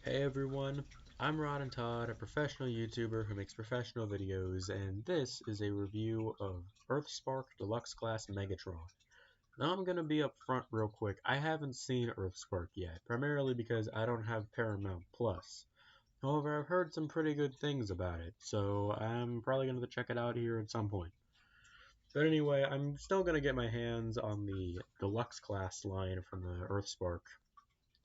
Hey everyone, I'm Rod and Todd, a professional YouTuber who makes professional videos, and this is a review of Earthspark Deluxe Class Megatron. Now I'm gonna be up front real quick. I haven't seen Earthspark yet, primarily because I don't have Paramount Plus. However, I've heard some pretty good things about it, so I'm probably gonna check it out here at some point. But anyway, I'm still gonna get my hands on the Deluxe Class line from the Earthspark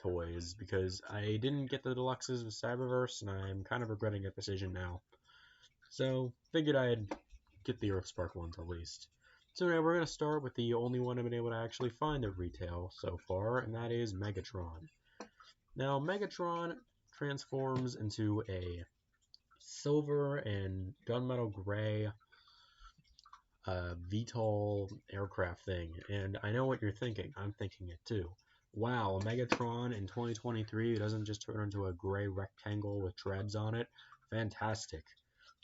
toys because I didn't get the deluxes with Cyberverse and I'm kind of regretting that decision now. So figured I'd get the Earthspark ones at least. So now we're going to start with the only one I've been able to actually find at retail so far, and that is Megatron. Now Megatron transforms into a silver and gunmetal gray VTOL aircraft thing, and I know what you're thinking. I'm thinking it too. Wow, Megatron in 2023 doesn't just turn into a gray rectangle with treads on it. Fantastic.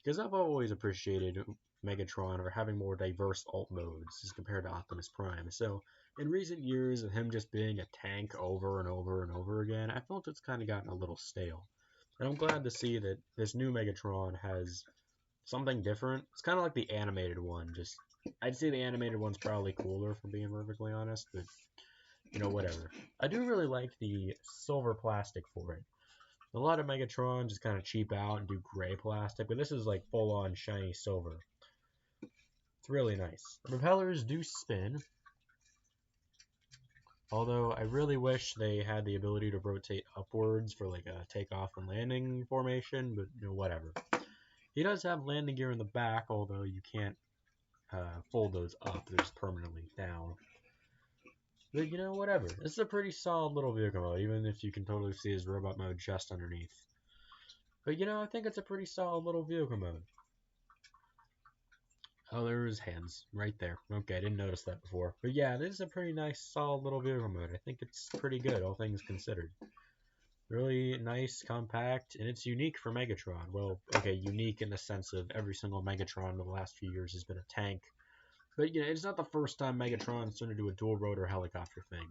Because I've always appreciated Megatron or having more diverse alt modes as compared to Optimus Prime. So, in recent years of him just being a tank over and over and over again, I felt it's kind of gotten a little stale. And I'm glad to see that this new Megatron has something different. It's kind of like the animated one. Just I'd say the animated one's probably cooler, if I'm being perfectly honest. But whatever. I do really like the silver plastic for it. A lot of Megatron just kind of cheap out and do gray plastic, but this is like full-on shiny silver. It's really nice. The propellers do spin, although I really wish they had the ability to rotate upwards for like a takeoff and landing formation, but whatever. He does have landing gear in the back, although you can't fold those up. They're just permanently down. But whatever. This is a pretty solid little vehicle mode, even if you can totally see his robot mode just underneath. But I think it's a pretty solid little vehicle mode. Oh, there his hands right there. Okay, I didn't notice that before. But yeah, this is a pretty nice, solid little vehicle mode. I think it's pretty good, all things considered. Really nice, compact, and it's unique for Megatron. Well, okay, unique in the sense of every single Megatron in the last few years has been a tank. But it's not the first time Megatron's turned into a dual rotor helicopter thing.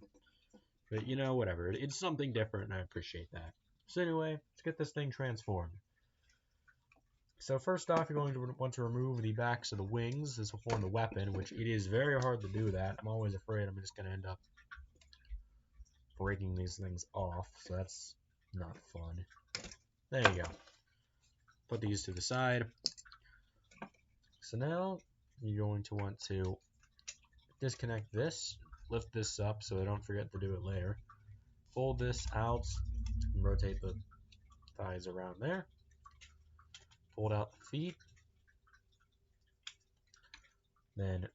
But whatever. It's something different, and I appreciate that. So anyway, let's get this thing transformed. So first off, you're going to want to remove the backs of the wings. This will form the weapon, which it is very hard to do that. I'm always afraid I'm just going to end up breaking these things off, so that's not fun. There you go. Put these to the side. So now you're going to want to disconnect this, lift this up so I don't forget to do it later. Fold this out and rotate the thighs around there. Fold out the feet. Then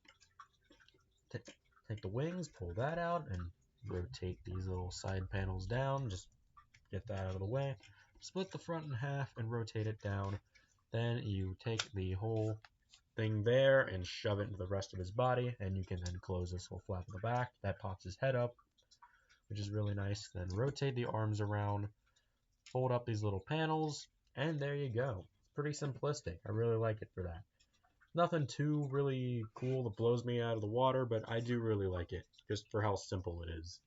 take the wings, pull that out, and rotate these little side panels down. Just get that out of the way. Split the front in half and rotate it down. Then you take the whole thing there and shove it into the rest of his body, and you can then close this whole flap in the back. That pops his head up, which is really nice. Then rotate the arms around, fold up these little panels, and there you go. Pretty simplistic. I really like it for that. Nothing too really cool that blows me out of the water, but I do really like it, just for how simple it is.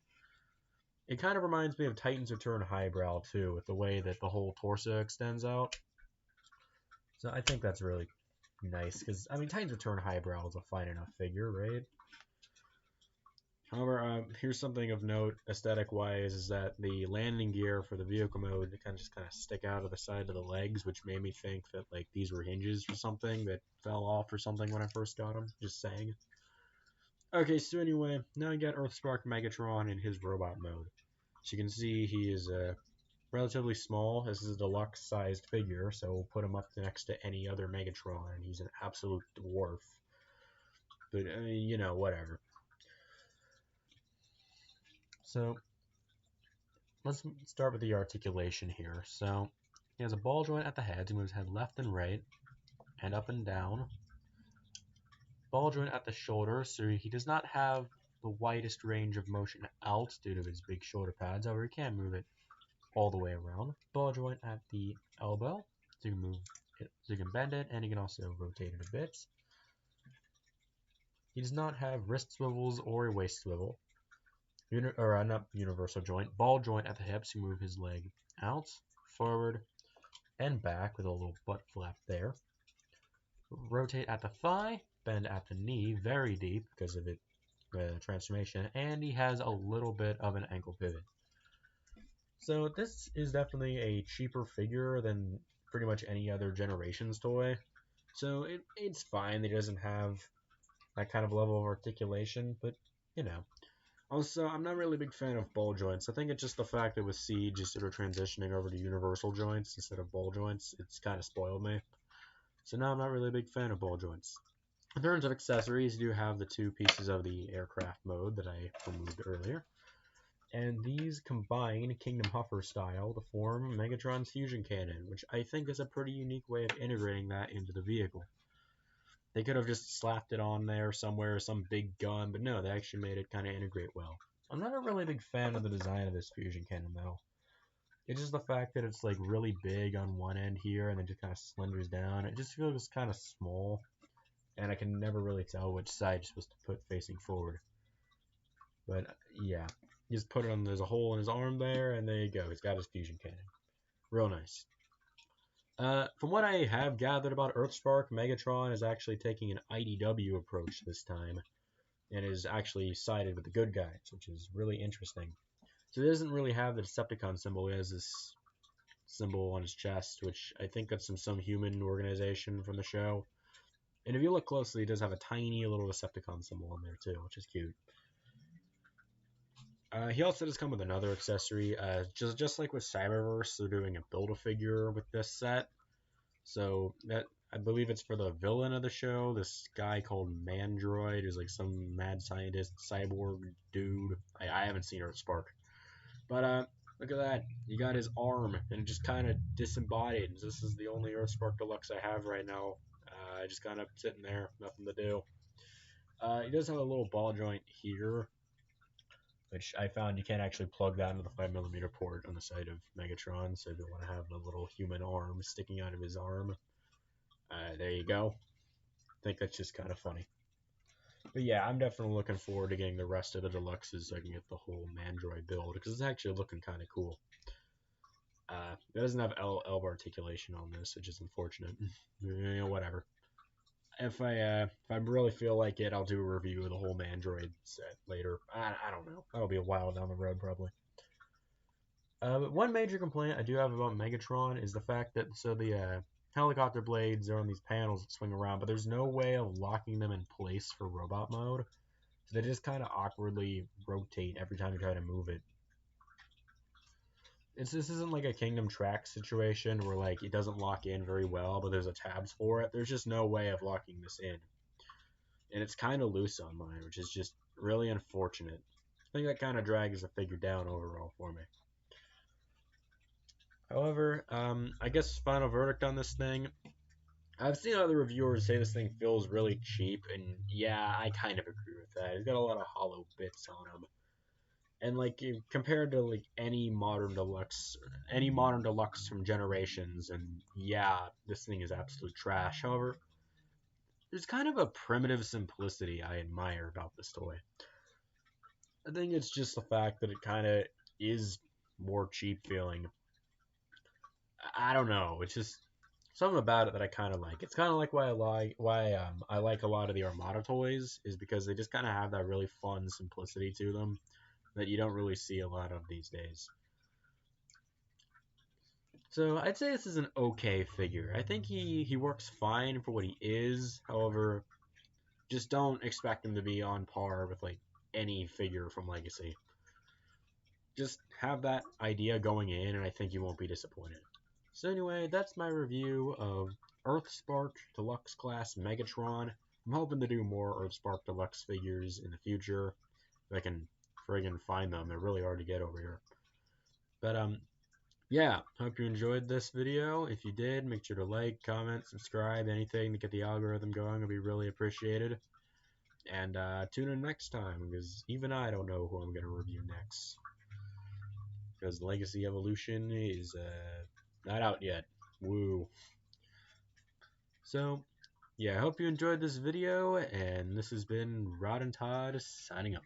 It kind of reminds me of Titan's Return Highbrow, too, with the way that the whole torso extends out. So I think that's really nice, because, I mean, Titan's Return Highbrow is a fine enough figure, right? However, here's something of note, aesthetic-wise, is that the landing gear for the vehicle mode just kind of stick out of the side of the legs, which made me think that like these were hinges or something that fell off or something when I first got them. Just saying. Okay, so anyway, now I got Earthspark Megatron in his robot mode. As you can see, he is relatively small. This is a deluxe-sized figure, so we'll put him up next to any other Megatron, and he's an absolute dwarf. But, whatever. So, let's start with the articulation here. So, he has a ball joint at the head. He moves head left and right, and up and down. Ball joint at the shoulder, so he does not have the widest range of motion out due to his big shoulder pads. However, he can move it all the way around. Ball joint at the elbow, so you can move it, so you can bend it, and you can also rotate it a bit. He does not have wrist swivels or a waist swivel. not universal joint, ball joint at the hips. You move his leg out, forward, and back with a little butt flap there. Rotate at the thigh, bend at the knee, very deep because of the transformation, and he has a little bit of an ankle pivot. So this is definitely a cheaper figure than pretty much any other Generations toy. So it's fine. It doesn't have that kind of level of articulation, but you know. Also, I'm not really a big fan of ball joints. I think it's just the fact that with Siege, just sort of transitioning over to universal joints instead of ball joints, it's kind of spoiled me. So now I'm not really a big fan of ball joints. In terms of accessories, you do have the two pieces of the aircraft mode that I removed earlier. And these combine Kingdom Huffer style to form Megatron's fusion cannon, which I think is a pretty unique way of integrating that into the vehicle. They could have just slapped it on there somewhere, some big gun, but no, they actually made it kind of integrate well. I'm not a really big fan of the design of this fusion cannon, though. It's just the fact that it's like really big on one end here, and then just kind of slenders down. It just feels kind of small, and I can never really tell which side you're supposed to put facing forward. But yeah, you just put it on. There's a hole in his arm there, and there you go. He's got his fusion cannon. Real nice. From what I have gathered about Earthspark, Megatron is actually taking an IDW approach this time, and is actually sided with the good guys, which is really interesting. So he doesn't really have the Decepticon symbol. He has this symbol on his chest, which I think that's from some human organization from the show. And if you look closely, he does have a tiny little Decepticon symbol on there too, which is cute. He also does come with another accessory. Just like with Cyberverse, they're doing a Build-A-Figure with this set. So that I believe it's for the villain of the show, this guy called Mandroid, who's like some mad scientist cyborg dude. I haven't seen Earthspark, but look at that. He got his arm, and it just kind of disembodied. This is the only Earthspark Deluxe I have right now. Just kind of sitting there, nothing to do. He does have a little ball joint here, which I found you can't actually plug that into the 5mm port on the side of Megatron, so if you want to have a little human arm sticking out of his arm, there you go. I think that's just kind of funny. But yeah, I'm definitely looking forward to getting the rest of the deluxes so I can get the whole Mandroid build, because it's actually looking kind of cool. It doesn't have elbow articulation on this, which is unfortunate. You know, whatever. If I really feel like it, I'll do a review of the whole Mandroid set later. I don't know. That'll be a while down the road, probably. But one major complaint I do have about Megatron is the fact that the helicopter blades are on these panels that swing around, but there's no way of locking them in place for robot mode. So they just kind of awkwardly rotate every time you try to move it. This isn't like a Kingdom Track situation where like it doesn't lock in very well, but there's a tabs for it. There's just no way of locking this in. And it's kind of loose on mine, which is just really unfortunate. I think that kind of drags the figure down overall for me. However, I guess final verdict on this thing. I've seen other reviewers say this thing feels really cheap, and yeah, I kind of agree with that. It's got a lot of hollow bits on them. And like compared to like any modern deluxe from Generations, and yeah, this thing is absolute trash. However, there's kind of a primitive simplicity I admire about this toy. I think it's just the fact that it kind of is more cheap feeling. I don't know. It's just something about it that I kind of like. It's kind of like why I like a lot of the Armada toys is because they just kind of have that really fun simplicity to them that you don't really see a lot of these days. So I'd say this is an okay figure. I think he works fine for what he is. However, just don't expect him to be on par with like any figure from Legacy. Just have that idea going in, and I think you won't be disappointed. So anyway, that's my review of Earthspark Deluxe Class Megatron. I'm hoping to do more Earthspark Deluxe figures in the future. If I can friggin' find them. They're really hard to get over here. But yeah, hope you enjoyed this video. If you did, make sure to like, comment, subscribe, anything to get the algorithm going would be really appreciated. And tune in next time, because even I don't know who I'm going to review next. Because Legacy Evolution is not out yet. Woo. So, yeah, I hope you enjoyed this video, and this has been Rod and Todd signing up.